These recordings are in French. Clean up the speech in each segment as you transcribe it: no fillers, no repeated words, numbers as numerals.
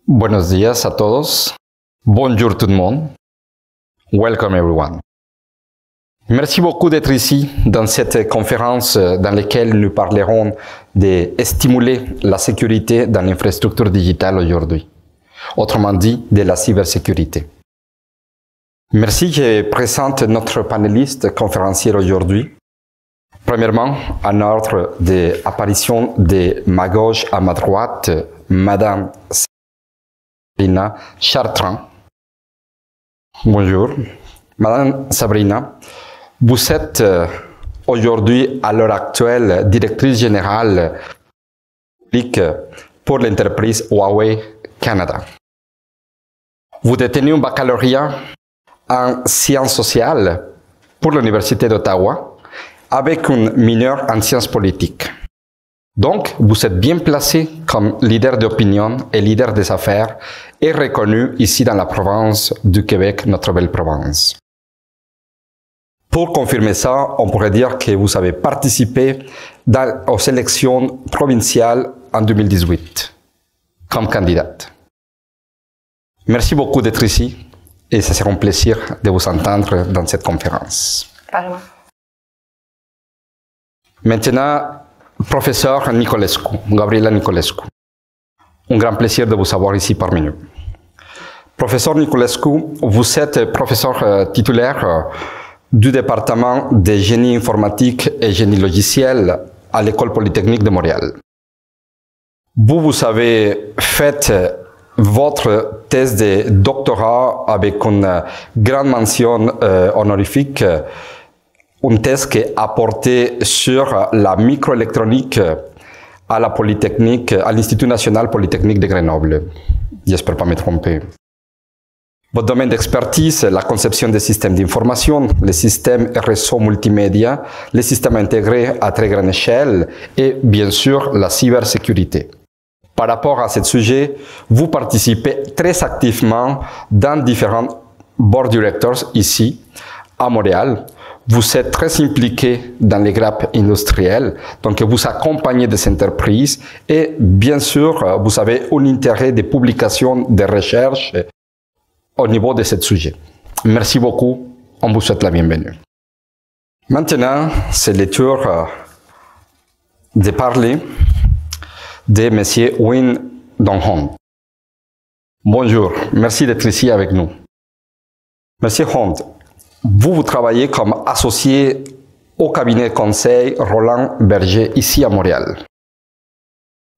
Buenos días a todos. Bonjour tout le monde. Welcome everyone. Merci beaucoup d'être ici dans cette conférence dans laquelle nous parlerons de stimuler la sécurité dans l'infrastructure digitale aujourd'hui. Autrement dit, de la cybersécurité. Merci, je présente notre panéliste conférencier aujourd'hui. Premièrement, en ordre d'apparition de ma gauche à ma droite, Madame Sabrina Chartrand. Bonjour. Madame Sabrina, vous êtes aujourd'hui, à l'heure actuelle, directrice générale pour l'entreprise Huawei Canada. Vous détenez un baccalauréat en sciences sociales pour l'Université d'Ottawa avec un mineur en sciences politiques. Donc, vous êtes bien placé comme leader d'opinion et leader des affaires et reconnu ici dans la province du Québec, notre belle province. Pour confirmer ça, on pourrait dire que vous avez participé aux élections provinciales en 2018 comme candidate. Merci beaucoup d'être ici et ce sera un plaisir de vous entendre dans cette conférence. Apparemment. Maintenant, professeur Nicolescu, Gabriela Nicolescu. Un grand plaisir de vous avoir ici parmi nous. Professeur Nicolescu, vous êtes professeur titulaire du département de génie informatique et génie logiciel à l'École polytechnique de Montréal. Vous avez fait votre thèse de doctorat avec une grande mention honorifique, une thèse qui a porté sur la microélectronique à la Polytechnique, à l'Institut national polytechnique de Grenoble. J'espère pas me tromper. Votre domaine d'expertise, la conception des systèmes d'information, les systèmes réseaux multimédia, les systèmes intégrés à très grande échelle et bien sûr la cybersécurité. Par rapport à ce sujet, vous participez très activement dans différents board directors ici à Montréal. Vous êtes très impliqué dans les grappes industrielles, donc vous accompagnez des entreprises et bien sûr, vous avez un intérêt de publication, de recherche au niveau de ce sujet. Merci beaucoup, on vous souhaite la bienvenue. Maintenant, c'est le tour de parler de M. Win Donghong. Bonjour, merci d'être ici avec nous. Monsieur Hong, vous travaillez comme associé au cabinet conseil Roland Berger ici à Montréal.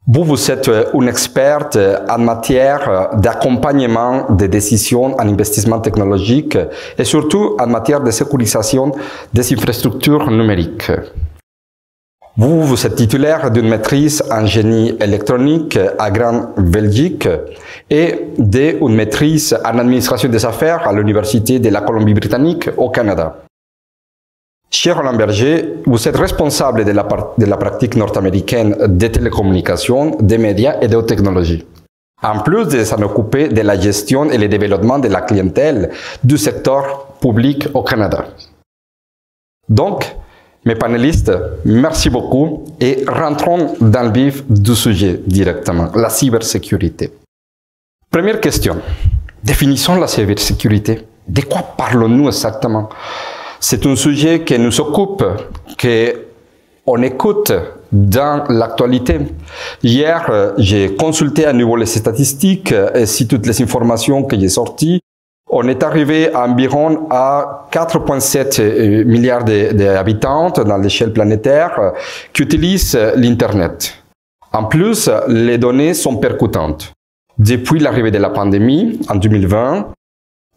Vous êtes un expert en matière d'accompagnement des décisions en investissement technologique et surtout en matière de sécurisation des infrastructures numériques. Vous êtes titulaire d'une maîtrise en génie électronique à Grande-Belgique et d'une maîtrise en administration des affaires à l'Université de la Colombie-Britannique au Canada. Chez Roland Berger, vous êtes responsable de la pratique nord-américaine des télécommunications, des médias et des technologies. En plus de s'en occuper de la gestion et le développement de la clientèle du secteur public au Canada. Donc, mes panélistes, merci beaucoup et rentrons dans le vif du sujet directement, la cybersécurité. Première question, définissons la cybersécurité. De quoi parlons-nous exactement? C'est un sujet qui nous occupe, qu'on écoute dans l'actualité. Hier, j'ai consulté à nouveau les statistiques et si toutes les informations que j'ai sorties. On est arrivé à environ à 4,7 milliards d'habitants dans l'échelle planétaire qui utilisent l'Internet. En plus, les données sont percutantes. Depuis l'arrivée de la pandémie, en 2020,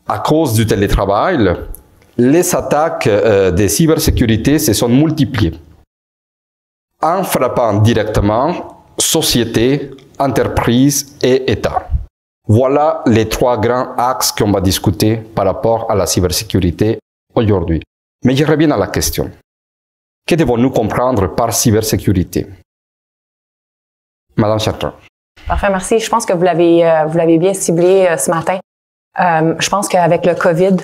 à cause du télétravail, les attaques de cybersécurité se sont multipliées en frappant directement sociétés, entreprises et États. Voilà les trois grands axes qu'on va discuter par rapport à la cybersécurité aujourd'hui. Mais je reviens à la question. Que devons-nous comprendre par cybersécurité? Madame Chartrand. Parfait, merci. Je pense que vous l'avez bien ciblé ce matin. Je pense qu'avec le COVID,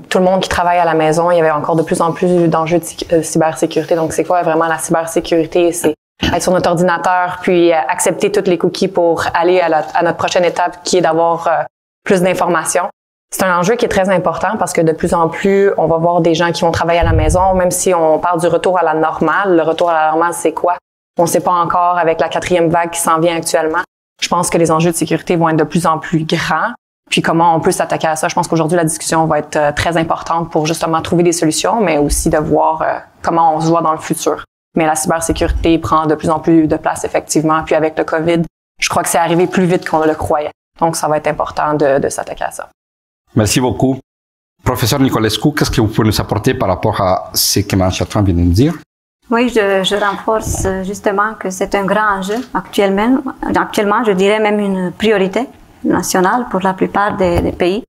tout le monde qui travaille à la maison, il y avait encore de plus en plus d'enjeux de cybersécurité. Donc, c'est quoi vraiment la cybersécurité? C'est être sur notre ordinateur, puis accepter toutes les cookies pour aller à notre prochaine étape, qui est d'avoir plus d'informations. C'est un enjeu qui est très important parce que de plus en plus, on va voir des gens qui vont travailler à la maison, même si on parle du retour à la normale. Le retour à la normale, c'est quoi? On ne sait pas encore avec la 4e vague qui s'en vient actuellement. Je pense que les enjeux de sécurité vont être de plus en plus grands. Puis comment on peut s'attaquer à ça? Je pense qu'aujourd'hui, la discussion va être très importante pour justement trouver des solutions, mais aussi de voir comment on se voit dans le futur. Mais la cybersécurité prend de plus en plus de place, effectivement. Puis avec le COVID, je crois que c'est arrivé plus vite qu'on le croyait. Donc, ça va être important de s'attaquer à ça. Merci beaucoup. Professeur Nicolescu, qu'est-ce que vous pouvez nous apporter par rapport à ce que Mme Chartrand vient de nous dire? Oui, je renforce justement que c'est un grand enjeu actuellement. Actuellement, je dirais même une priorité nationale pour la plupart des pays.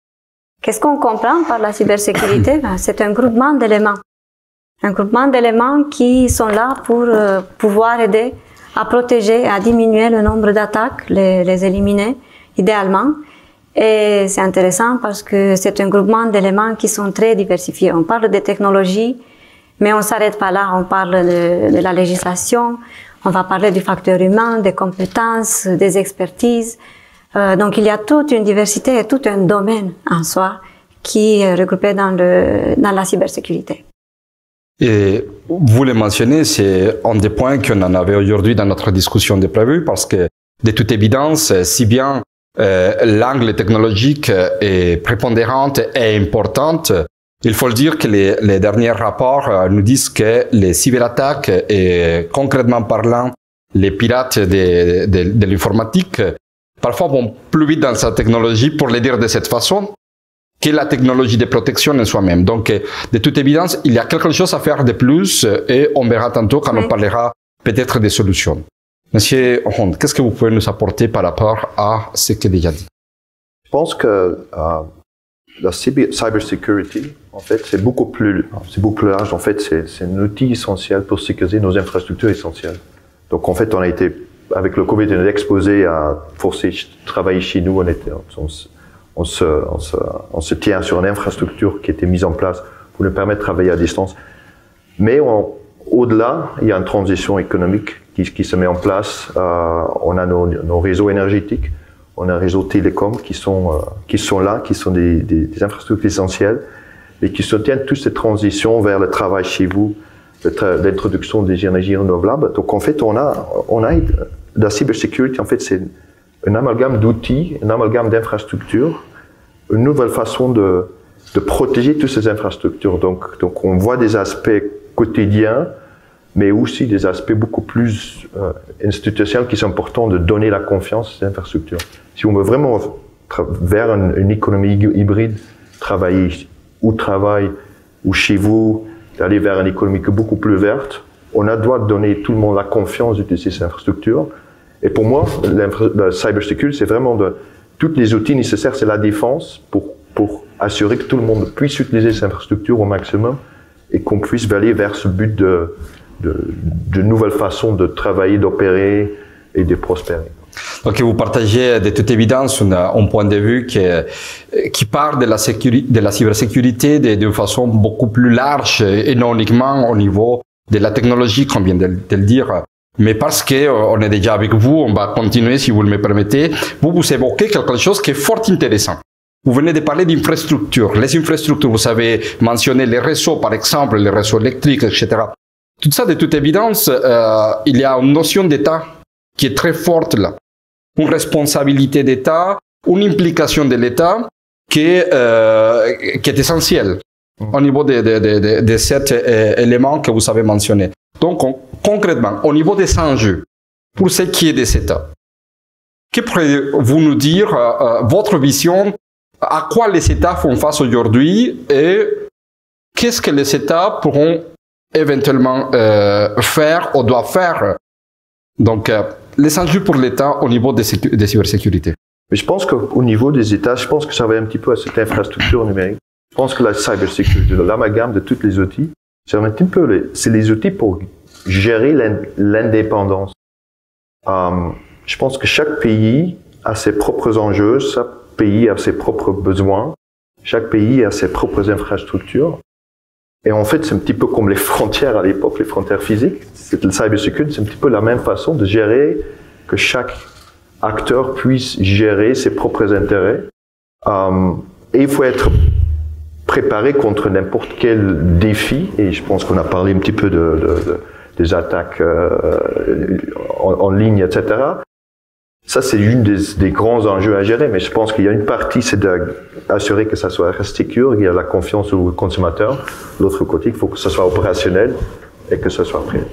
Qu'est-ce qu'on comprend par la cybersécurité? C'est un groupement d'éléments. Un groupement d'éléments qui sont là pour pouvoir aider à protéger, à diminuer le nombre d'attaques, les éliminer idéalement. Et c'est intéressant parce que c'est un groupement d'éléments qui sont très diversifiés. On parle des technologies, mais on ne s'arrête pas là. On parle de la législation, on va parler du facteur humain, des compétences, des expertises. Donc il y a toute une diversité et tout un domaine en soi qui est regroupé dans la cybersécurité. Et vous le mentionnez, c'est un des points qu'on en avait aujourd'hui dans notre discussion de prévu, parce que de toute évidence, si bien l'angle technologique est prépondérant et important, il faut le dire que les derniers rapports nous disent que les cyberattaques et concrètement parlant, les pirates de l'informatique parfois vont plus vite dans sa technologie, pour le dire de cette façon, que la technologie de protection en soi-même. Donc, de toute évidence, il y a quelque chose à faire de plus et on verra tantôt quand on parlera peut-être des solutions. Monsieur Hond, qu'est-ce que vous pouvez nous apporter par rapport à ce que déjà dit? Je pense que la cybersecurity, en fait, c'est beaucoup plus large. En fait, c'est un outil essentiel pour sécuriser nos infrastructures essentielles. Donc, en fait, on a été, avec le Covid, on est exposé à forcer travailler chez nous. On se tient sur une infrastructure qui était mise en place pour nous permettre de travailler à distance. Mais au-delà, il y a une transition économique qui se met en place. On a nos réseaux énergétiques, on a un réseau télécom qui sont là, qui sont des infrastructures essentielles et qui soutiennent toute cette transition vers le travail chez vous, l'introduction des énergies renouvelables. Donc en fait, on a la cybersécurité, en fait, c'est un amalgame d'outils, un amalgame d'infrastructures, une nouvelle façon de protéger toutes ces infrastructures. Donc on voit des aspects quotidiens, mais aussi des aspects beaucoup plus institutionnels qui sont importants de donner la confiance à ces infrastructures. Si on veut vraiment vers une économie hybride, travailler ou travail ou chez vous, d'aller vers une économie beaucoup plus verte, on a droit de donner tout le monde la confiance d'utiliser ces infrastructures. Et pour moi, la cybersecurity, c'est vraiment tous les outils nécessaires, c'est la défense pour assurer que tout le monde puisse utiliser ces infrastructures au maximum et qu'on puisse aller vers ce but de nouvelles façons de travailler, d'opérer et de prospérer. Donc vous partagez de toute évidence un point de vue qui part de la cybersécurité d'une façon beaucoup plus large et non uniquement au niveau de la technologie, comme vient de le dire. Mais parce qu'on est déjà avec vous, on va continuer si vous le permettez. Vous évoquez quelque chose qui est fort intéressant. Vous venez de parler d'infrastructures. Les infrastructures, vous avez mentionné les réseaux, par exemple, les réseaux électriques, etc. Tout ça, de toute évidence, il y a une notion d'État qui est très forte là. Une responsabilité d'État, une implication de l'État qui est essentielle au niveau de cet élément que vous avez mentionné. Donc, concrètement, au niveau des enjeux, pour ce qui est des États, que pourriez-vous nous dire votre vision, à quoi les États font face aujourd'hui et qu'est-ce que les États pourront éventuellement faire ou doivent faire? Donc, les enjeux pour l'État au niveau des cybersécurité. Mais je pense qu'au niveau des États, je pense que ça va un petit peu à cette infrastructure numérique. Je pense que la cybersécurité, l'amalgame de tous les outils, C'est un petit peu c'est les outils pour gérer l'indépendance. Je pense que chaque pays a ses propres enjeux, chaque pays a ses propres besoins, chaque pays a ses propres infrastructures. Et en fait, c'est un petit peu comme les frontières à l'époque, les frontières physiques. Le cybersecurity, c'est un petit peu la même façon de gérer, que chaque acteur puisse gérer ses propres intérêts. Et il faut être préparé contre n'importe quel défi. Et je pense qu'on a parlé un petit peu des attaques en ligne, etc. Ça, c'est une des grands enjeux à gérer. Mais je pense qu'il y a une partie, c'est d'assurer que ça soit sécure, qu'il y a la confiance au consommateur. L'autre côté, il faut que ça soit opérationnel et que ça soit prêt.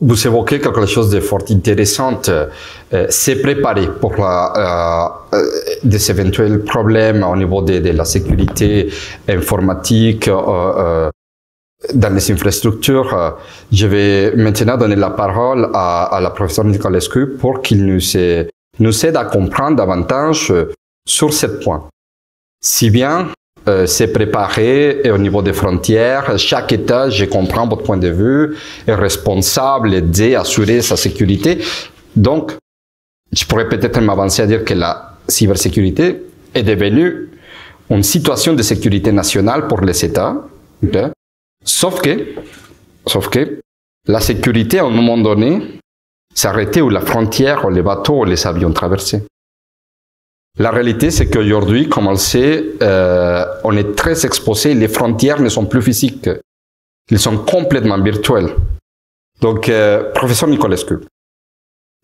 Vous évoquez quelque chose de fort intéressant, c'est préparer pour des éventuels problèmes au niveau de la sécurité informatique dans les infrastructures. Je vais maintenant donner la parole à la professeure Nicolescu pour qu'il nous aide à comprendre davantage sur ce point. Si bien c'est préparé et au niveau des frontières, chaque État, je comprends votre point de vue, est responsable d'assurer sa sécurité. Donc, je pourrais peut-être m'avancer à dire que la cybersécurité est devenue une situation de sécurité nationale pour les États. Okay? Sauf que la sécurité, à un moment donné, s'arrêtait où la frontière, où les bateaux, où les avions traversaient. La réalité, c'est qu'aujourd'hui, comme on le sait, on est très exposé. Les frontières ne sont plus physiques. Elles sont complètement virtuelles. Donc, professeur Nicolescu,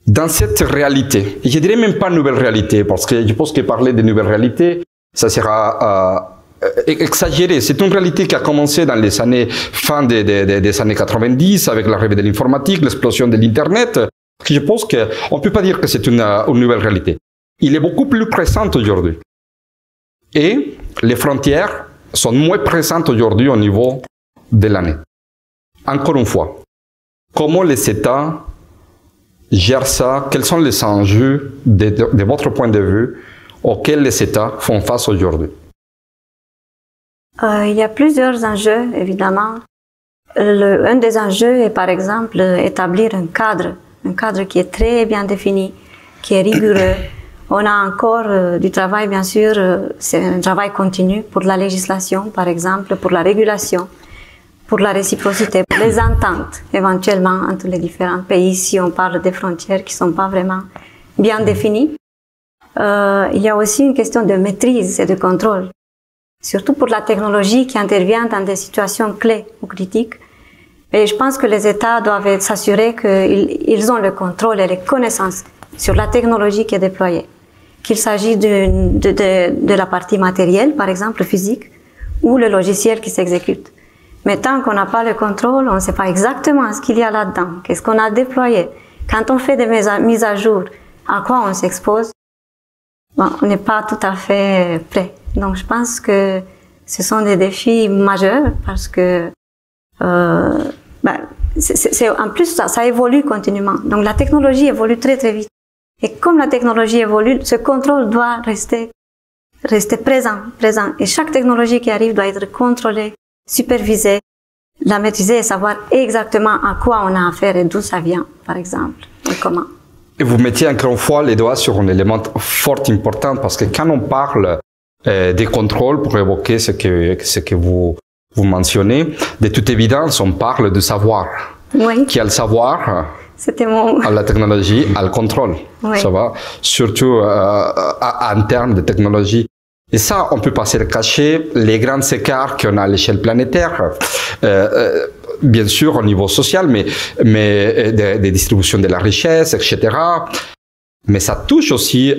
dans cette réalité, et je dirais même pas nouvelle réalité, parce que je pense que parler de nouvelle réalité, ça sera exagéré. C'est une réalité qui a commencé dans les années, fin des années 90, avec l'arrivée de l'informatique, l'explosion de l'Internet. Je pense qu'on ne peut pas dire que c'est une nouvelle réalité. Il est beaucoup plus présent aujourd'hui. Et les frontières sont moins présentes aujourd'hui au niveau de l'année. Encore une fois, comment les États gèrent ça? Quels sont les enjeux de votre point de vue auxquels les États font face aujourd'hui? Il y a plusieurs enjeux, évidemment. Un des enjeux est, par exemple, établir un cadre qui est très bien défini, qui est rigoureux. On a encore du travail, bien sûr, c'est un travail continu pour la législation, par exemple, pour la régulation, pour la réciprocité, pour les ententes, éventuellement, entre les différents pays, si on parle des frontières qui ne sont pas vraiment bien définies. Il y a aussi une question de maîtrise et de contrôle, surtout pour la technologie qui intervient dans des situations clés ou critiques. Et je pense que les États doivent s'assurer qu'ils ont le contrôle et les connaissances sur la technologie qui est déployée. Qu'il s'agisse de la partie matérielle, par exemple physique, ou le logiciel qui s'exécute. Mais tant qu'on n'a pas le contrôle, on ne sait pas exactement ce qu'il y a là-dedans, qu'est-ce qu'on a déployé. Quand on fait des mises à jour, à quoi on s'expose, bon, on n'est pas tout à fait prêt. Donc je pense que ce sont des défis majeurs parce que en plus ça évolue continuellement. Donc la technologie évolue très très vite. Et comme la technologie évolue, ce contrôle doit rester présent. Et chaque technologie qui arrive doit être contrôlée, supervisée, la maîtriser et savoir exactement à quoi on a affaire et d'où ça vient, par exemple, et comment. Et vous mettiez encore une fois les doigts sur un élément fort important parce que quand on parle des contrôles, pour évoquer ce que vous mentionnez, de toute évidence, on parle de savoir. Oui. Qui a le savoir? C'était mon... À la technologie, à le contrôle. Oui. Ça va? Surtout en termes de technologie. Et ça, on peut passer le cacher, les grands écarts qu'on a à l'échelle planétaire, bien sûr au niveau social, mais des distributions de la richesse, etc. Mais ça touche aussi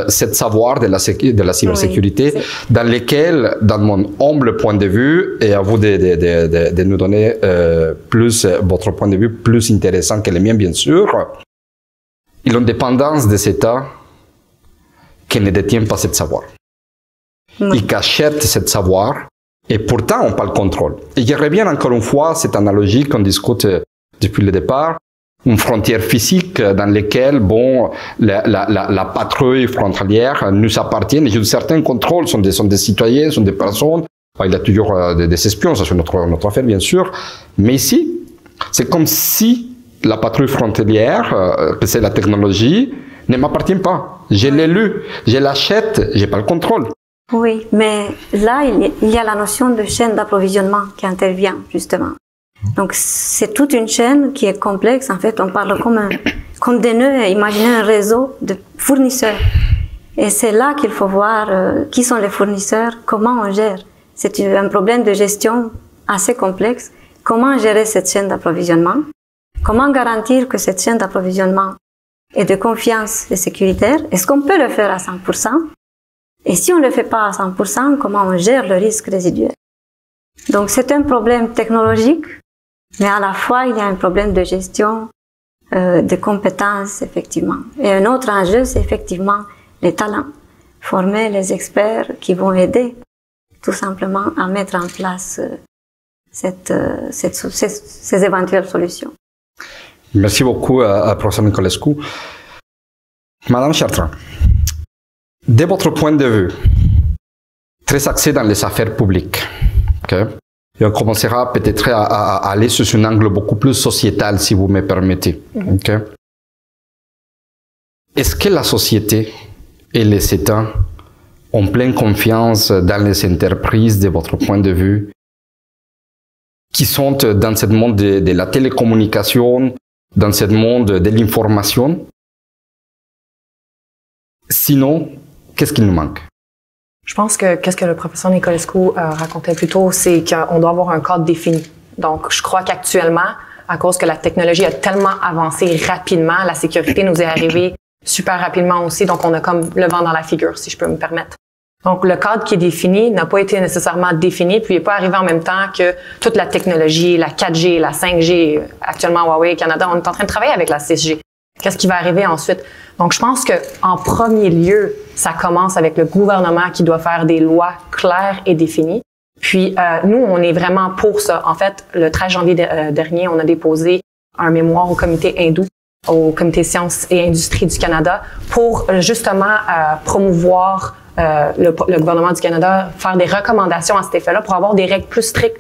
cette savoir de la cybersécurité, oui, dans lequel, dans mon humble point de vue, et à vous de nous donner plus votre point de vue plus intéressant que le mien, bien sûr, il y a une dépendance des États qui ne détiennent pas ce savoir. Oui. Ils cachètent ce savoir, et pourtant on parle contrôle. Et je reviens encore une fois à cette analogie qu'on discute depuis le départ, une frontière physique dans laquelle, bon, la patrouille frontalière nous appartient et un certain contrôle, sont des citoyens, sont des personnes il y a toujours des espions, ça c'est notre affaire bien sûr. Mais ici, c'est comme si la patrouille frontalière, que c'est la technologie, ne m'appartient pas. Je l'ai lu, je l'achète, j'ai pas le contrôle. Oui, mais là, il y a la notion de chaîne d'approvisionnement qui intervient, justement. Donc, c'est toute une chaîne qui est complexe. En fait, on parle comme des nœuds. Imaginez un réseau de fournisseurs. Et c'est là qu'il faut voir qui sont les fournisseurs, comment on gère. C'est un problème de gestion assez complexe. Comment gérer cette chaîne d'approvisionnement? Comment garantir que cette chaîne d'approvisionnement est de confiance et sécuritaire? Est-ce qu'on peut le faire à 100%? Et si on ne le fait pas à 100%, comment on gère le risque résiduel? Donc c'est un problème technologique, mais à la fois il y a un problème de gestion, de compétences, effectivement. Et un autre enjeu, c'est effectivement les talents. Former les experts qui vont aider tout simplement à mettre en place ces éventuelles solutions. Merci beaucoup, professeur Nicolescu. Madame Chartrand, de votre point de vue, très axé dans les affaires publiques, okay? Et on commencera peut-être à aller sur un angle beaucoup plus sociétal, si vous me permettez. Okay? Est-ce que la société et les États ont pleine confiance dans les entreprises, de votre point de vue, qui sont dans ce monde de la télécommunication, dans ce monde de l'information? Sinon, qu'est-ce qu'il nous manque? Je pense que qu'est-ce que le professeur Nicolescu racontait plus tôt, c'est qu'on doit avoir un cadre défini. Donc, je crois qu'actuellement, à cause que la technologie a tellement avancé rapidement, la sécurité nous est arrivée super rapidement aussi, donc on a comme le vent dans la figure, si je peux me permettre. Donc, le cadre qui est défini n'a pas été nécessairement défini, puis il n'est pas arrivé en même temps que toute la technologie, la 4G, la 5G, actuellement Huawei, Canada, on est en train de travailler avec la 6G. Qu'est-ce qui va arriver ensuite? Donc, je pense que en premier lieu, ça commence avec le gouvernement qui doit faire des lois claires et définies. Puis, nous, on est vraiment pour ça. En fait, le 13 janvier dernier, on a déposé un mémoire au comité hindou, au comité sciences et industries du Canada, pour justement promouvoir le gouvernement du Canada, faire des recommandations à cet effet-là pour avoir des règles plus strictes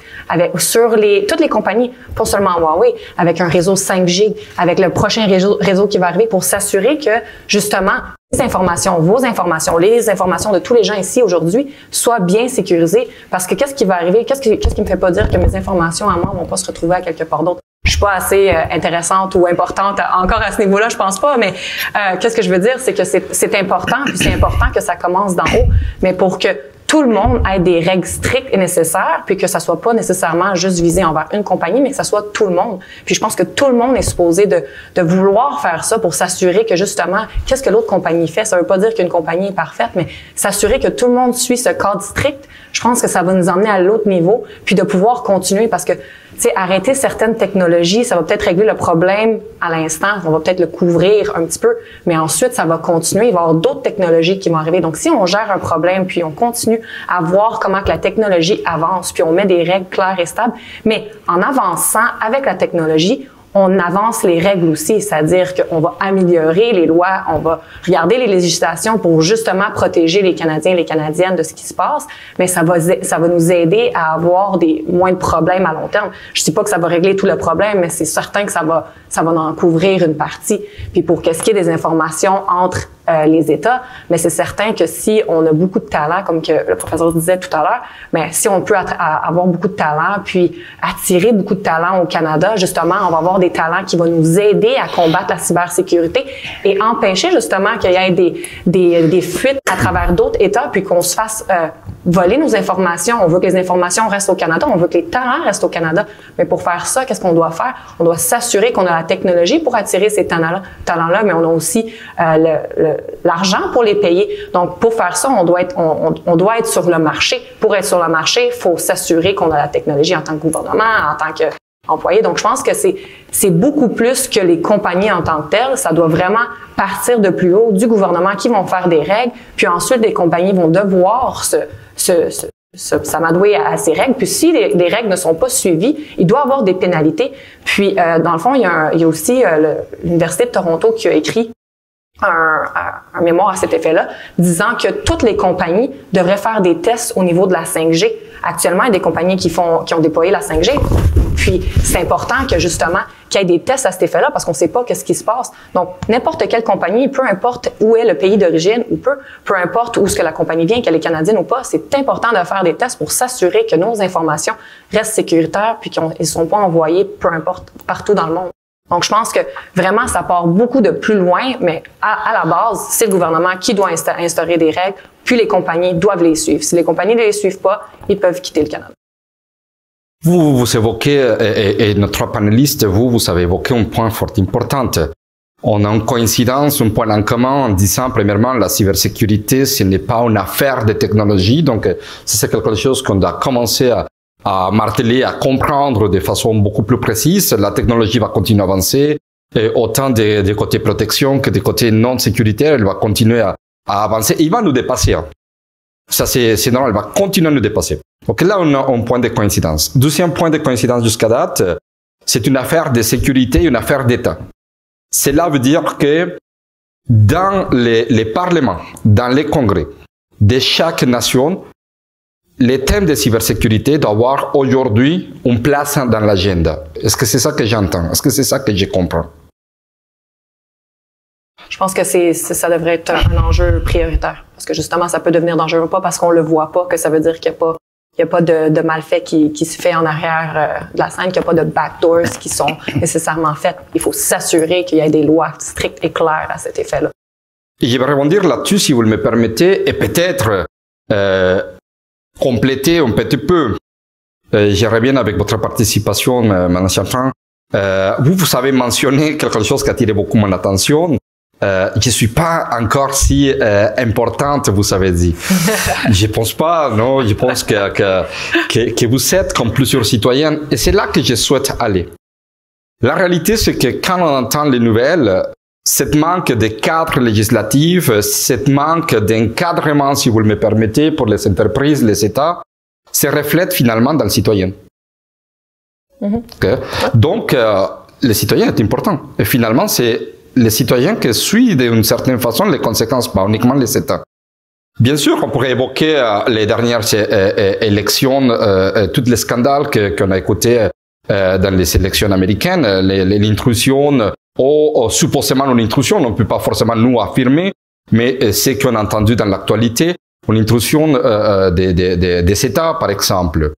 sur toutes les compagnies, pas seulement Huawei, avec un réseau 5G, avec le prochain réseau qui va arriver pour s'assurer que, justement, les informations, vos informations, les informations de tous les gens ici aujourd'hui soient bien sécurisées. Parce que qu'est-ce qui va arriver? Qu'est-ce qui me fait pas dire que mes informations à moi vont pas se retrouver à quelque part d'autre? Je suis pas assez intéressante ou importante encore à ce niveau-là, je pense pas, mais qu'est-ce que je veux dire, c'est que c'est important, puis c'est important que ça commence d'en haut, mais pour que tout le monde ait des règles strictes et nécessaires, puis que ça soit pas nécessairement juste visé envers une compagnie, mais que ça soit tout le monde. Puis je pense que tout le monde est supposé de vouloir faire ça pour s'assurer que justement, qu'est-ce que l'autre compagnie fait? Ça veut pas dire qu'une compagnie est parfaite, mais s'assurer que tout le monde suit ce cadre strict, je pense que ça va nous emmener à l'autre niveau, puis de pouvoir continuer parce que, tu sais, arrêter certaines technologies, ça va peut-être régler le problème à l'instant, on va peut-être le couvrir un petit peu, mais ensuite, ça va continuer, il va y avoir d'autres technologies qui vont arriver. Donc, si on gère un problème, puis on continue à voir comment que la technologie avance, puis on met des règles claires et stables, mais en avançant avec la technologie, on avance les règles aussi, c'est-à-dire qu'on va améliorer les lois, on va regarder les législations pour justement protéger les Canadiens et les Canadiennes de ce qui se passe, mais ça va nous aider à avoir moins de problèmes à long terme. Je dis pas que ça va régler tout le problème, mais c'est certain que ça va en couvrir une partie. Puis pour qu'est-ce qui est des informations entre les États, mais c'est certain que si on a beaucoup de talent, comme que le professeur disait tout à l'heure, mais si on peut avoir beaucoup de talent, puis attirer beaucoup de talent au Canada, justement, on va avoir des talents qui vont nous aider à combattre la cybersécurité et empêcher justement qu'il y ait des fuites à travers d'autres États, puis qu'on se fasse voler nos informations. On veut que les informations restent au Canada, on veut que les talents restent au Canada. Mais pour faire ça, qu'est-ce qu'on doit faire? On doit s'assurer qu'on a la technologie pour attirer ces talents-là, mais on a aussi l'argent pour les payer. Donc, pour faire ça, on doit être sur le marché. Pour être sur le marché, il faut s'assurer qu'on a la technologie en tant que gouvernement, en tant qu'employé. Donc, je pense que c'est beaucoup plus que les compagnies en tant que telles. Ça doit vraiment partir de plus haut du gouvernement qui vont faire des règles. Puis ensuite, les compagnies vont devoir s'amadouer à ces règles. Puis si les règles ne sont pas suivies, il doit y avoir des pénalités. Puis, dans le fond, il y a aussi l'Université de Toronto qui a écrit un mémoire à cet effet-là, disant que toutes les compagnies devraient faire des tests au niveau de la 5G Actuellement, il y a des compagnies qui ont déployé la 5G. Puis, c'est important que, justement, qu'il y ait des tests à cet effet-là parce qu'on ne sait pas qu'est-ce qui se passe. Donc, n'importe quelle compagnie, peu importe où est le pays d'origine ou peu importe où est-ce que la compagnie vient, qu'elle est canadienne ou pas, c'est important de faire des tests pour s'assurer que nos informations restent sécuritaires puis qu'ils ne sont pas envoyées, peu importe, partout dans le monde. Donc, je pense que vraiment, ça part beaucoup de plus loin, mais à la base, c'est le gouvernement qui doit instaurer des règles, puis les compagnies doivent les suivre. Si les compagnies ne les suivent pas, ils peuvent quitter le Canada. Vous évoquez, et notre panéliste, vous avez évoqué un point fort important. On a une coïncidence, un point en commun en disant, premièrement, la cybersécurité, ce n'est pas une affaire de technologie. Donc, c'est quelque chose qu'on doit commencer à marteler, à comprendre de façon beaucoup plus précise. La technologie va continuer à avancer, et autant des côtés protection que des côtés non sécuritaires, elle va continuer à avancer. Et il va nous dépasser. Ça, c'est normal, elle va continuer à nous dépasser. Donc là, on a un point de coïncidence. Deuxième point de coïncidence jusqu'à date, c'est une affaire de sécurité, une affaire d'État. Cela veut dire que dans les parlements, dans les congrès de chaque nation, les thèmes de cybersécurité doivent avoir aujourd'hui une place dans l'agenda. Est-ce que c'est ça que j'entends? Est-ce que c'est ça que je comprends? Je pense que ça devrait être un enjeu prioritaire. Parce que justement, ça peut devenir dangereux, pas parce qu'on le voit pas, que ça veut dire qu'il n'y a pas de malfaits qui se fait en arrière de la scène, qu'il n'y a pas de backdoors qui sont nécessairement faites. Il faut s'assurer qu'il y ait des lois strictes et claires à cet effet-là. Et je vais rebondir là-dessus, si vous le me permettez, et peut-être compléter un petit peu. J'irais bien avec votre participation, Mme Chanfran. Vous avez mentionné quelque chose qui a attiré beaucoup mon attention. Je suis pas encore si importante, vous avez dit. Je pense pas, non. Je pense que vous êtes comme plusieurs citoyens, et c'est là que je souhaite aller. La réalité, c'est que quand on entend les nouvelles, cette manque de cadre législatif, cette manque d'encadrement, si vous le me permettez, pour les entreprises, les États, se reflète finalement dans le citoyen. Okay? Donc, le citoyen est important. Et finalement, c'est les citoyens qui suivent d'une certaine façon les conséquences, pas uniquement les États. Bien sûr, on pourrait évoquer les dernières élections, tous les scandales qu'on a écoutés dans les élections américaines, l'intrusion, ou supposément une intrusion, on ne peut pas forcément nous affirmer, mais ce qu'on a entendu dans l'actualité, une intrusion des États, par exemple.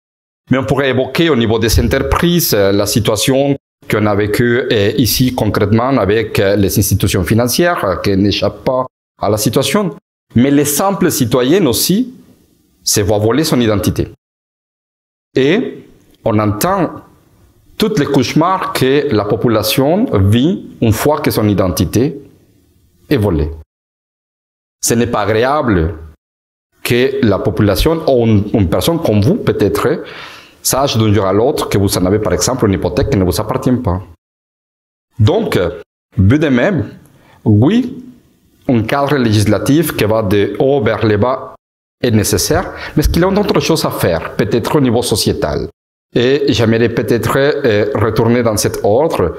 Mais on pourrait évoquer au niveau des entreprises la situation qu'on a vécue ici concrètement avec les institutions financières qui n'échappent pas à la situation. Mais les simples citoyens aussi se voient voler son identité. Et on entend toutes les cauchemars que la population vit une fois que son identité est volée. Ce n'est pas agréable que la population, ou une personne comme vous peut-être, sache d'un jour à l'autre que vous en avez par exemple une hypothèque qui ne vous appartient pas. Donc, but de même, oui, un cadre législatif qui va de haut vers le bas est nécessaire, mais est-ce qu'il y a d'autres choses à faire, peut-être au niveau sociétal? Et j'aimerais peut-être retourner dans cet ordre.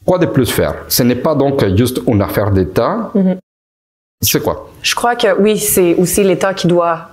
Quoi de plus faire? Ce n'est pas donc juste une affaire d'État. C'est quoi? Je crois que oui, c'est aussi l'État qui doit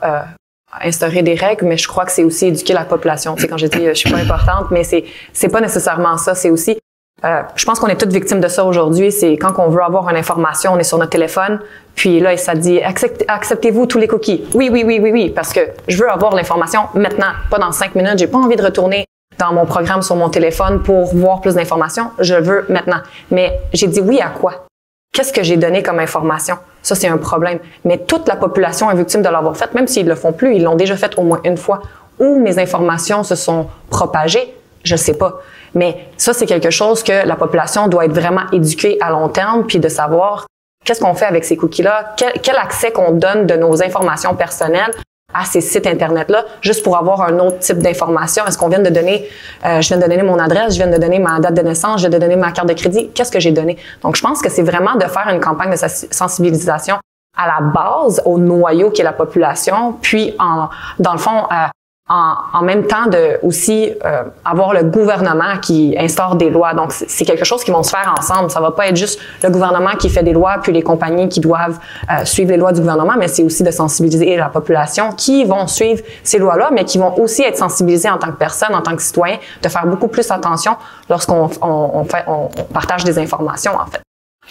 instaurer des règles, mais je crois que c'est aussi éduquer la population. Tu sais, quand je dis je suis pas importante, mais c'est pas nécessairement ça. C'est aussi, je pense qu'on est toutes victimes de ça aujourd'hui. C'est quand on veut avoir une information, on est sur notre téléphone, puis là, ça dit acceptez-vous tous les cookies. Oui, parce que je veux avoir l'information maintenant, pas dans 5 minutes. J'ai pas envie de retourner dans mon programme sur mon téléphone pour voir plus d'informations. Je veux maintenant. Mais j'ai dit oui à quoi? Qu'est-ce que j'ai donné comme information? Ça, c'est un problème. Mais toute la population est victime de l'avoir fait, même s'ils le font plus, ils l'ont déjà fait au moins une fois. Où mes informations se sont propagées, je sais pas. Mais ça, c'est quelque chose que la population doit être vraiment éduquée à long terme, puis de savoir qu'est-ce qu'on fait avec ces cookies-là, quel accès qu'on donne de nos informations personnelles à ces sites Internet-là, juste pour avoir un autre type d'information. Est-ce qu'on vient de donner, je viens de donner mon adresse, je viens de donner ma date de naissance, je viens de donner ma carte de crédit, qu'est-ce que j'ai donné? Donc, je pense que c'est vraiment de faire une campagne de sensibilisation à la base, au noyau qui est la population, puis dans le fond, en même temps de aussi avoir le gouvernement qui instaure des lois. Donc, c'est quelque chose qui vont se faire ensemble. Ça va pas être juste le gouvernement qui fait des lois, puis les compagnies qui doivent suivre les lois du gouvernement, mais c'est aussi de sensibiliser la population qui vont suivre ces lois-là, mais qui vont aussi être sensibilisés en tant que personne, en tant que citoyen, de faire beaucoup plus attention lorsqu'on partage des informations, en fait.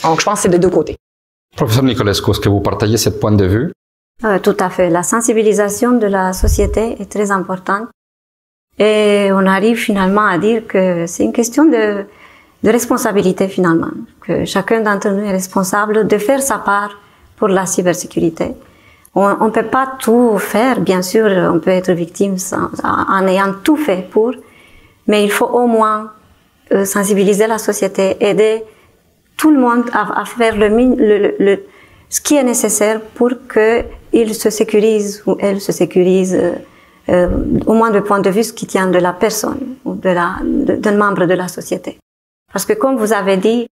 Donc, je pense que c'est des deux côtés. Professeur Nicolescu, est-ce que vous partagez ce point de vue? Tout à fait. La sensibilisation de la société est très importante. Et on arrive finalement à dire que c'est une question de responsabilité finalement. Que chacun d'entre nous est responsable de faire sa part pour la cybersécurité. On ne peut pas tout faire, bien sûr, on peut être victime en ayant tout fait pour, mais il faut au moins sensibiliser la société, aider tout le monde à faire ce qui est nécessaire pour qu'il se sécurise ou elle se sécurise au moins du point de vue ce qui tient de la personne ou d'un membre de la société. Parce que comme vous avez dit,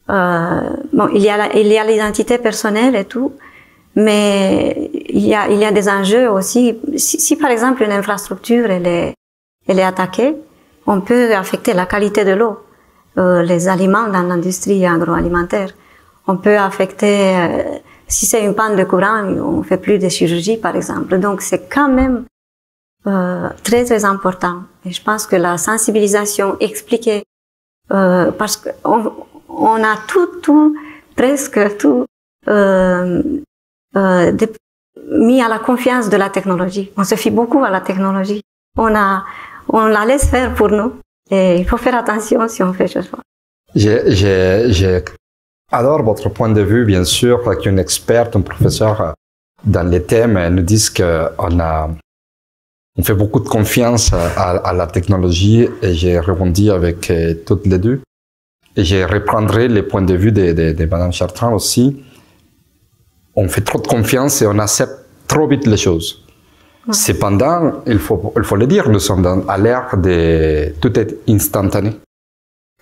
bon, il y a l'identité personnelle et tout, mais il y a des enjeux aussi. Si par exemple une infrastructure elle est attaquée, on peut affecter la qualité de l'eau, les aliments dans l'industrie agroalimentaire. On peut affecter, si c'est une panne de courant, on fait plus de chirurgie, par exemple. Donc, c'est quand même très, très important. Et je pense que la sensibilisation expliquée, parce qu'on a presque tout, mis à la confiance de la technologie. On se fie beaucoup à la technologie. On la laisse faire pour nous. Et il faut faire attention si on fait ce choix. J'adore votre point de vue, bien sûr, qu'une experte, un professeur dans les thèmes nous disent qu'on fait beaucoup de confiance à la technologie et j'ai rebondi avec toutes les deux. Et je reprendrai les points de vue de Mme Chartrand aussi. On fait trop de confiance et on accepte trop vite les choses. Ouais. Cependant, il faut le dire, nous sommes à l'ère de tout est instantané,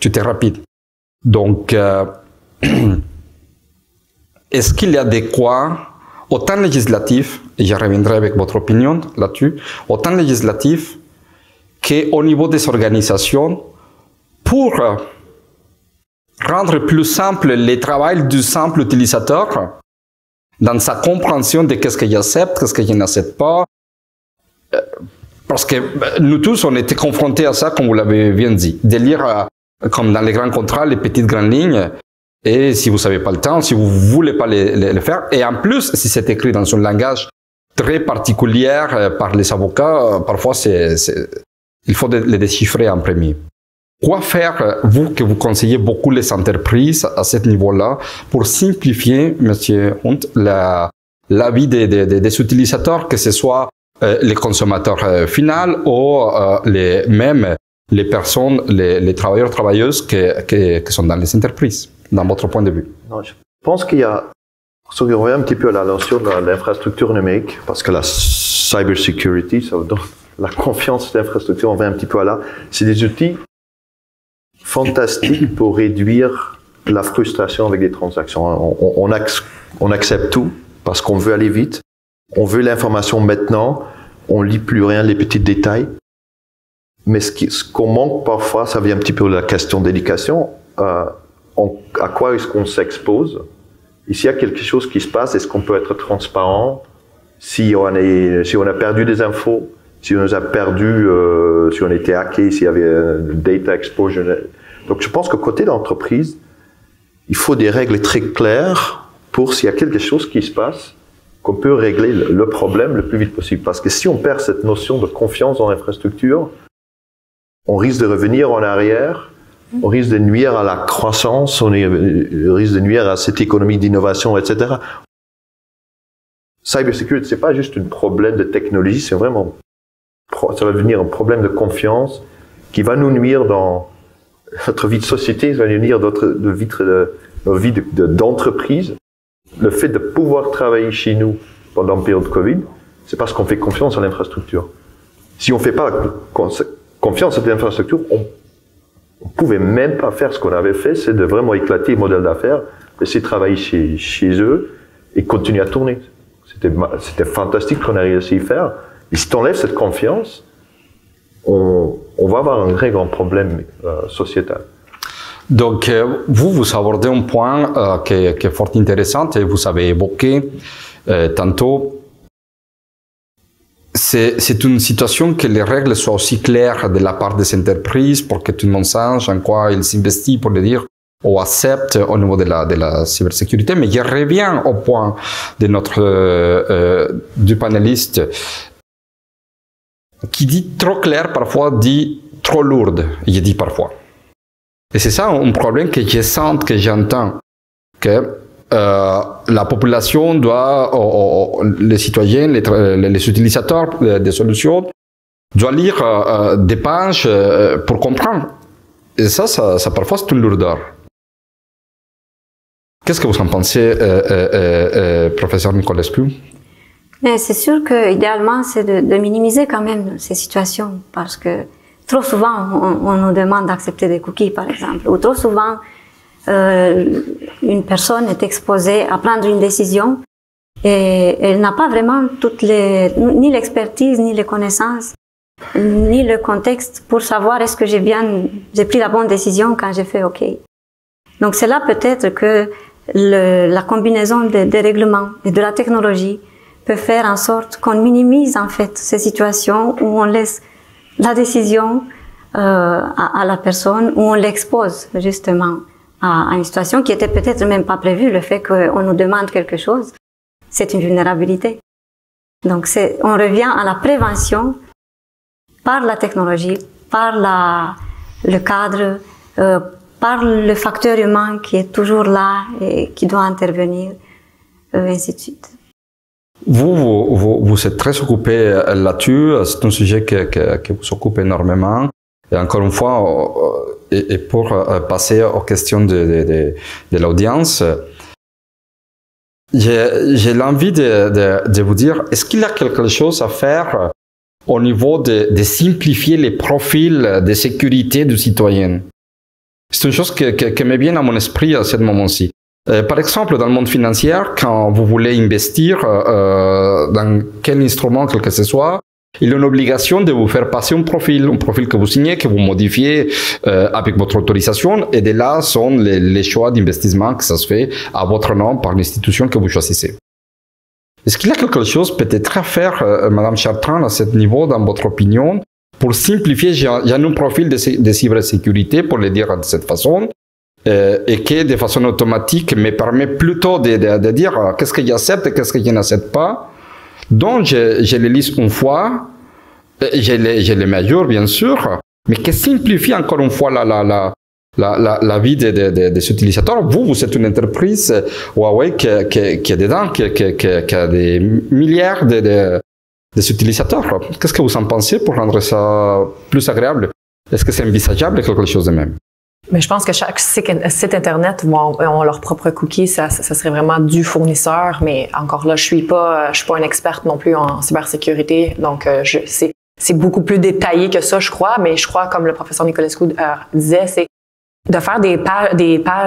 tout est rapide. Donc, est-ce qu'il est adéquat, autant législatif, et je reviendrai avec votre opinion là-dessus, autant législatif qu'au niveau des organisations, pour rendre plus simple le travail du simple utilisateur dans sa compréhension de qu'est-ce qu'il accepte, qu'est-ce qu'il n'accepte pas. Parce que nous tous, on était confrontés à ça, comme vous l'avez bien dit, de lire, comme dans les grands contrats, les petites grandes lignes, et si vous savez pas le temps, si vous voulez pas le faire, et en plus, si c'est écrit dans un langage très particulier par les avocats, parfois il faut les déchiffrer en premier. Quoi faire, vous, que vous conseillez beaucoup les entreprises à ce niveau-là, pour simplifier, Monsieur Hunt, la vie des utilisateurs, que ce soit les consommateurs finaux ou même les personnes, les travailleurs, travailleuses qui sont dans les entreprises, dans votre point de vue? Non, je pense qu'il y a, si on revient un petit peu à la notion de l'infrastructure numérique, parce que la cybersecurity, ça donne la confiance d'infrastructure, on revient un petit peu à là, c'est des outils fantastiques pour réduire la frustration avec des transactions. On accepte tout parce qu'on veut aller vite, on veut l'information maintenant, on lit plus rien, les petits détails. Mais ce qu'on manque parfois, ça vient un petit peu de la question d'éducation. À quoi est-ce qu'on s'expose? Et s'il y a quelque chose qui se passe, est-ce qu'on peut être transparent? Si on a perdu des infos, si on nous a perdu, si on était hacké, s'il y avait data exposure. Donc je pense qu'au côté d'entreprise, il faut des règles très claires pour s'il y a quelque chose qui se passe, qu'on peut régler le problème le plus vite possible. Parce que si on perd cette notion de confiance dans l'infrastructure, on risque de revenir en arrière, on risque de nuire à la croissance, on risque de nuire à cette économie d'innovation, etc. Cybersecurity, c'est pas juste un problème de technologie, c'est vraiment, ça va devenir un problème de confiance qui va nous nuire dans notre vie de société, ça va nous nuire dans notre vie d'entreprise. Le fait de pouvoir travailler chez nous pendant la période de Covid, c'est parce qu'on fait confiance à l'infrastructure. Si on fait pas confiance à l'infrastructure, on pouvait même pas faire ce qu'on avait fait, c'est de vraiment éclater le modèle d'affaires, laisser travailler chez eux et continuer à tourner. C'était fantastique qu'on a réussi à faire. Et si tu enlèves cette confiance, on va avoir un très grand problème sociétal. Donc, vous abordez un point qui est fort intéressant et vous avez évoqué tantôt. C'est une situation que les règles soient aussi claires de la part des entreprises pour que tout le monde sache en quoi ils s'investissent, pour le dire, ou accepte au niveau de la cybersécurité. Mais je reviens au point de du panéliste qui dit trop clair, parfois dit trop lourde. Je dis parfois. Et c'est ça un problème que je sens, que j'entends, que la population doit, les citoyens, les utilisateurs des solutions, doivent lire des pages pour comprendre. Et ça parfois c'est une lourdeur. Qu'est-ce que vous en pensez, professeur Nicolescu? C'est sûr que idéalement c'est de minimiser quand même ces situations, parce que trop souvent on nous demande d'accepter des cookies par exemple, ou trop souvent une personne est exposée à prendre une décision et elle n'a pas vraiment ni l'expertise, ni les connaissances, ni le contexte pour savoir est-ce que j'ai pris la bonne décision quand j'ai fait OK. Donc c'est là peut-être que la combinaison des règlements et de la technologie peut faire en sorte qu'on minimise en fait ces situations où on laisse la décision à la personne, où on l'expose justement à une situation qui était peut-être même pas prévue. Le fait qu'on nous demande quelque chose, c'est une vulnérabilité. Donc on revient à la prévention par la technologie, par le cadre, par le facteur humain qui est toujours là et qui doit intervenir, ainsi de suite. Vous êtes très occupé là-dessus, c'est un sujet que vous occupe énormément. Et encore une fois, et pour passer aux questions de l'audience, j'ai l'envie de vous dire, est-ce qu'il y a quelque chose à faire au niveau de simplifier les profils de sécurité du citoyen? C'est une chose qui me vient à mon esprit à ce moment-ci. Par exemple, dans le monde financier, quand vous voulez investir dans quel instrument, quel que ce soit, il y a une obligation de vous faire passer un profil que vous signez, que vous modifiez avec votre autorisation, et de là sont les choix d'investissement que ça se fait à votre nom par l'institution que vous choisissez. Est-ce qu'il y a quelque chose peut-être à faire, Madame Chartrand, à ce niveau, dans votre opinion, pour simplifier? Il y a un profil de cybersécurité, pour le dire de cette façon, et qui, de façon automatique, me permet plutôt de dire qu'est-ce que j'accepte et qu'est-ce que je n'accepte pas. Donc, je les lis une fois, je les mets à jour, bien sûr, mais qui simplifie encore une fois la vie des utilisateurs. Vous êtes une entreprise Huawei qui est dedans, qui a des milliards des utilisateurs. Qu'est-ce que vous en pensez pour rendre ça plus agréable? Est-ce que c'est envisageable quelque chose de même? Mais je pense que chaque site Internet ont leur propre cookie. Ça serait vraiment du fournisseur. Mais encore là, je suis pas une experte non plus en cybersécurité. Donc, c'est beaucoup plus détaillé que ça, je crois. Mais je crois, comme le professeur Nicolescu disait, c'est de faire des pages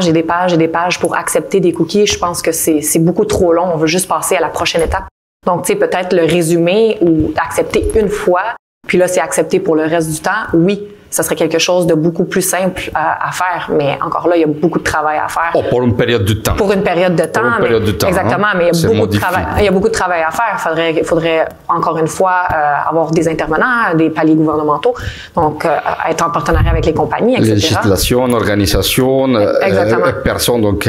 et des pages et des pages pour accepter des cookies. Je pense que c'est beaucoup trop long. On veut juste passer à la prochaine étape. Donc, tu sais, peut-être le résumer ou accepter une fois. Puis là, c'est accepté pour le reste du temps. Oui. Ça serait quelque chose de beaucoup plus simple à faire, mais encore là, il y a beaucoup de travail à faire. Oh, pour une période de temps. Pour une période de temps. Exactement, hein? Mais il y a beaucoup de travail à faire. Il faudrait encore une fois avoir des intervenants, des paliers gouvernementaux, donc être en partenariat avec les compagnies, etc. Législation, organisation, personnes, donc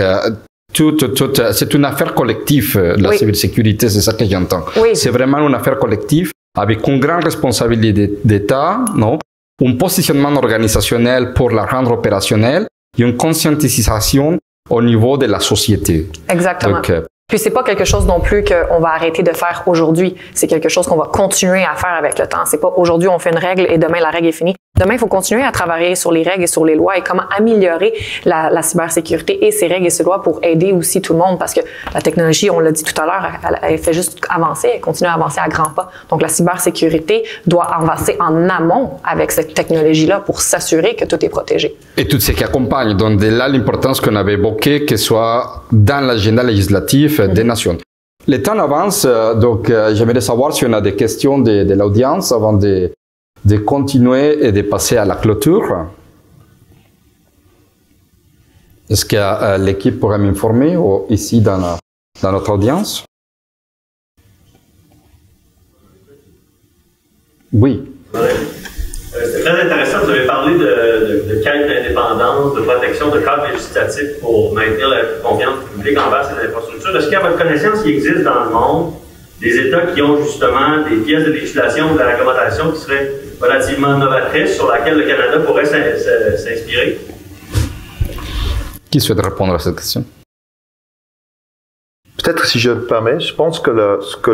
c'est une affaire collective, la cybersécurité, c'est ça que j'entends. Oui. C'est vraiment une affaire collective avec une grande responsabilité d'État, non? Un positionnement organisationnel pour la rendre opérationnelle et une conscientisation au niveau de la société. Exactement. Donc, puis c'est pas quelque chose non plus qu'on va arrêter de faire aujourd'hui. C'est quelque chose qu'on va continuer à faire avec le temps. C'est pas aujourd'hui on fait une règle et demain la règle est finie. Demain, il faut continuer à travailler sur les règles et sur les lois et comment améliorer la cybersécurité et ces règles et ces lois pour aider aussi tout le monde, parce que la technologie, on l'a dit tout à l'heure, elle fait juste avancer, elle continue à avancer à grands pas. Donc la cybersécurité doit avancer en amont avec cette technologie-là pour s'assurer que tout est protégé. Et tout ce qui accompagne. Donc de là l'importance qu'on avait évoquée, que soit dans l'agenda législatif des nations. Le temps avance, donc j'aimerais savoir si on a des questions de l'audience avant de de continuer et de passer à la clôture. Est-ce que l'équipe pourrait m'informer ici dans notre audience? Oui. C'était très intéressant. Vous avez parlé de quête d'indépendance, de protection, de cadre législatif pour maintenir la confiance du public envers ces infrastructures. Est-ce qu'à votre connaissance, il existe dans le monde des États qui ont justement des pièces de législation ou de la réglementation qui seraient relativement novatrices sur laquelle le Canada pourrait s'inspirer? Qui souhaite répondre à cette question? Peut-être, si je me permets, je pense que ce que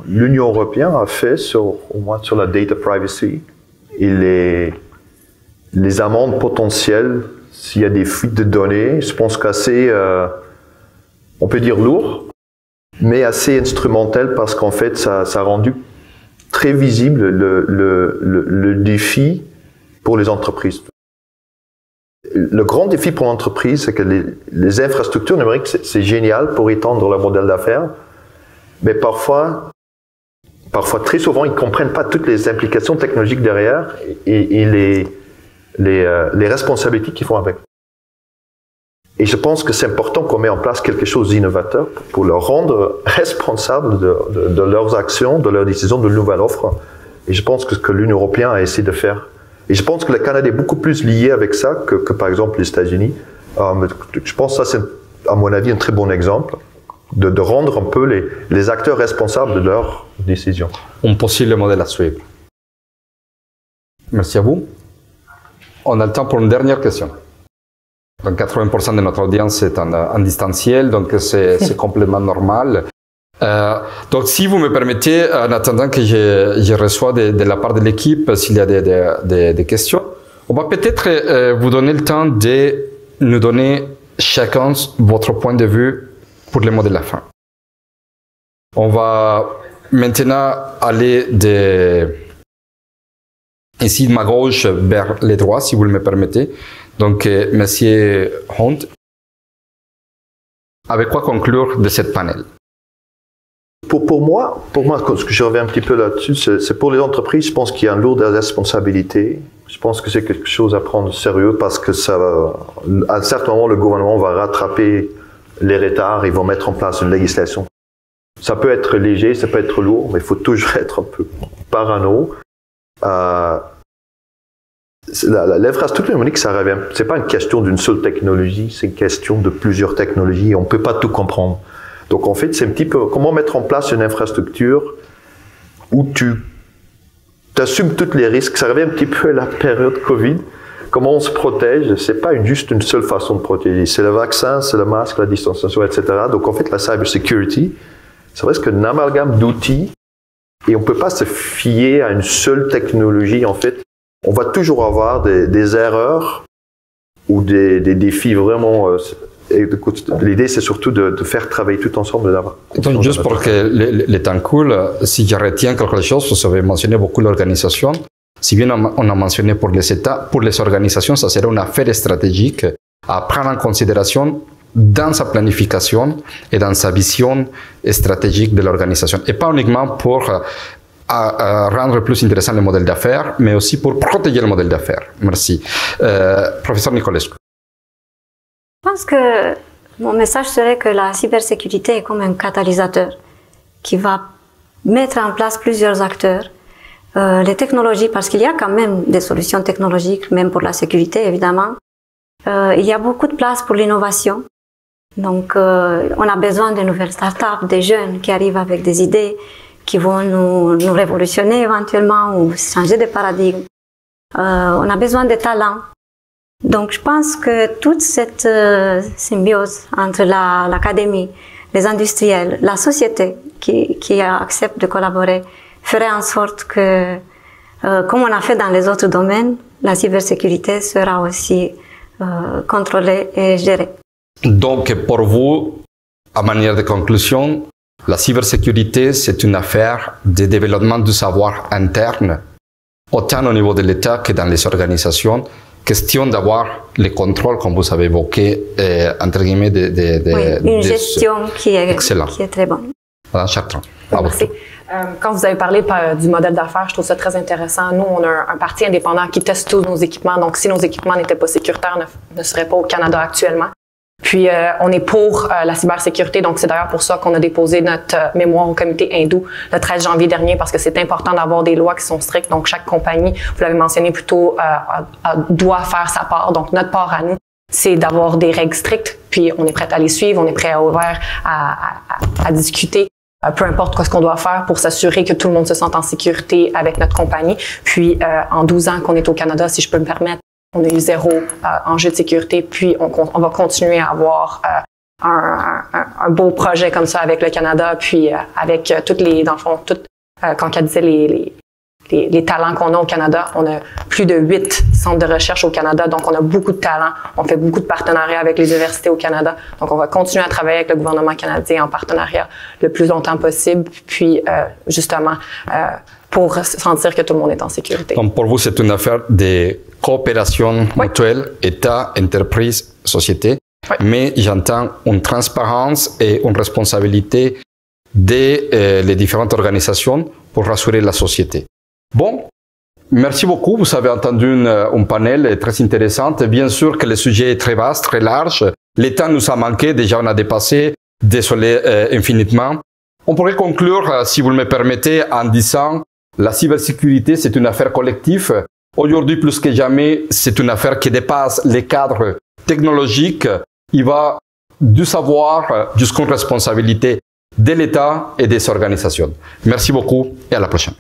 l'Union européenne a fait, au moins sur la data privacy, et les amendes potentielles, s'il y a des fuites de données, je pense qu'assez, on peut dire lourd, mais assez instrumentel parce qu'en fait, ça a rendu très visible le défi pour les entreprises. Le grand défi pour l'entreprise, c'est que les infrastructures numériques, c'est génial pour étendre leur modèle d'affaires, mais parfois, très souvent, ils ne comprennent pas toutes les implications technologiques derrière et les responsabilités qu'ils font avec. Et je pense que c'est important qu'on mette en place quelque chose d'innovateur pour leur rendre responsables de leurs actions, de leurs décisions, de nouvelles offres. Et je pense que ce que l'Union européenne a essayé de faire. Et je pense que le Canada est beaucoup plus lié avec ça que par exemple les États-Unis. Je pense que ça, c'est, à mon avis, un très bon exemple de rendre un peu les acteurs responsables de leurs décisions. Un possible modèle à suivre. Merci à vous. On a le temps pour une dernière question. Donc 80% de notre audience est en distanciel, donc c'est complètement normal. Donc si vous me permettez, en attendant que je reçois de la part de l'équipe, s'il y a des questions, on va peut-être vous donner le temps de nous donner chacun votre point de vue pour le mot de la fin. On va maintenant aller ici de ma gauche vers les droits, si vous me permettez. Donc, Monsieur Hunt, avec quoi conclure de cette panel? Pour moi, ce que je reviens un petit peu là-dessus, c'est pour les entreprises, je pense qu'il y a une lourde responsabilité. Je pense que c'est quelque chose à prendre au sérieux parce que à un certain moment, le gouvernement va rattraper les retards, ils vont mettre en place une législation. Ça peut être léger, ça peut être lourd, mais il faut toujours être un peu parano. L'infrastructure numérique, ça revient. C'est pas une question d'une seule technologie, c'est une question de plusieurs technologies. On peut pas tout comprendre. Donc en fait, c'est un petit peu comment mettre en place une infrastructure où tu assumes tous les risques. Ça revient un petit peu à la période Covid. Comment on se protège? C'est pas juste une seule façon de protéger. C'est le vaccin, c'est le masque, la distanciation, etc. Donc en fait, la cybersecurity, c'est presque un amalgame d'outils et on peut pas se fier à une seule technologie. En fait, on va toujours avoir des erreurs ou des défis vraiment. L'idée, c'est surtout de faire travailler tout ensemble. Donc, juste pour que le temps coule, si je retiens quelque chose, vous avez mentionné beaucoup l'organisation. Si bien on a mentionné pour les États, pour les organisations, ça serait une affaire stratégique à prendre en considération dans sa planification et dans sa vision stratégique de l'organisation. Et pas uniquement pour rendre plus intéressant le modèle d'affaires, mais aussi pour protéger le modèle d'affaires. Merci. Professeur Nicolescu. Je pense que mon message serait que la cybersécurité est comme un catalyseur qui va mettre en place plusieurs acteurs. Les technologies, parce qu'il y a quand même des solutions technologiques, même pour la sécurité, évidemment. Il y a beaucoup de place pour l'innovation. Donc, on a besoin de nouvelles startups, des jeunes qui arrivent avec des idées qui vont nous révolutionner éventuellement ou changer de paradigme. On a besoin de talents. Donc, je pense que toute cette symbiose entre l'académie, les industriels, la société qui accepte de collaborer, ferait en sorte que, comme on a fait dans les autres domaines, la cybersécurité sera aussi contrôlée et gérée. Donc, pour vous, à manière de conclusion, la cybersécurité, c'est une affaire de développement du savoir interne, autant au niveau de l'État que dans les organisations. Question d'avoir le contrôle, comme vous avez évoqué, entre guillemets, oui, une gestion qui est très bonne. Madame Chartrand. Merci. Quand vous avez parlé du modèle d'affaires, je trouve ça très intéressant. Nous, on a un parti indépendant qui teste tous nos équipements. Donc, si nos équipements n'étaient pas sécuritaires, ne seraient pas au Canada actuellement. Puis, on est pour la cybersécurité. Donc, c'est d'ailleurs pour ça qu'on a déposé notre mémoire au comité hindou le 13 janvier dernier, parce que c'est important d'avoir des lois qui sont strictes. Donc, chaque compagnie, vous l'avez mentionné plus tôt, doit faire sa part. Donc, notre part à nous, c'est d'avoir des règles strictes. Puis, on est prêt à les suivre, on est prêt à discuter. Peu importe ce qu'on doit faire pour s'assurer que tout le monde se sente en sécurité avec notre compagnie. Puis, en 12 ans qu'on est au Canada, si je peux me permettre, on a eu 0 enjeu de sécurité. Puis, on va continuer à avoir un beau projet comme ça avec le Canada. Puis, avec toutes les, dans le fond, quand elle disait les talents qu'on a au Canada, on a plus de 8 centres de recherche au Canada, donc on a beaucoup de talents. On fait beaucoup de partenariats avec les universités au Canada. Donc, on va continuer à travailler avec le gouvernement canadien en partenariat le plus longtemps possible, puis justement pour sentir que tout le monde est en sécurité. Donc, pour vous, c'est une affaire de coopération mutuelle, État, entreprise, société, mais j'entends une transparence et une responsabilité des différentes organisations pour rassurer la société. Bon, merci beaucoup. Vous avez entendu un panel très intéressant. Bien sûr que le sujet est très vaste, très large. Le temps nous a manqué. Déjà, on a dépassé. Désolé infiniment. On pourrait conclure, si vous me permettez, en disant la cybersécurité, c'est une affaire collective. Aujourd'hui, plus que jamais, c'est une affaire qui dépasse les cadres technologiques. Il va du savoir jusqu'à une responsabilité de l'État et des organisations. Merci beaucoup et à la prochaine.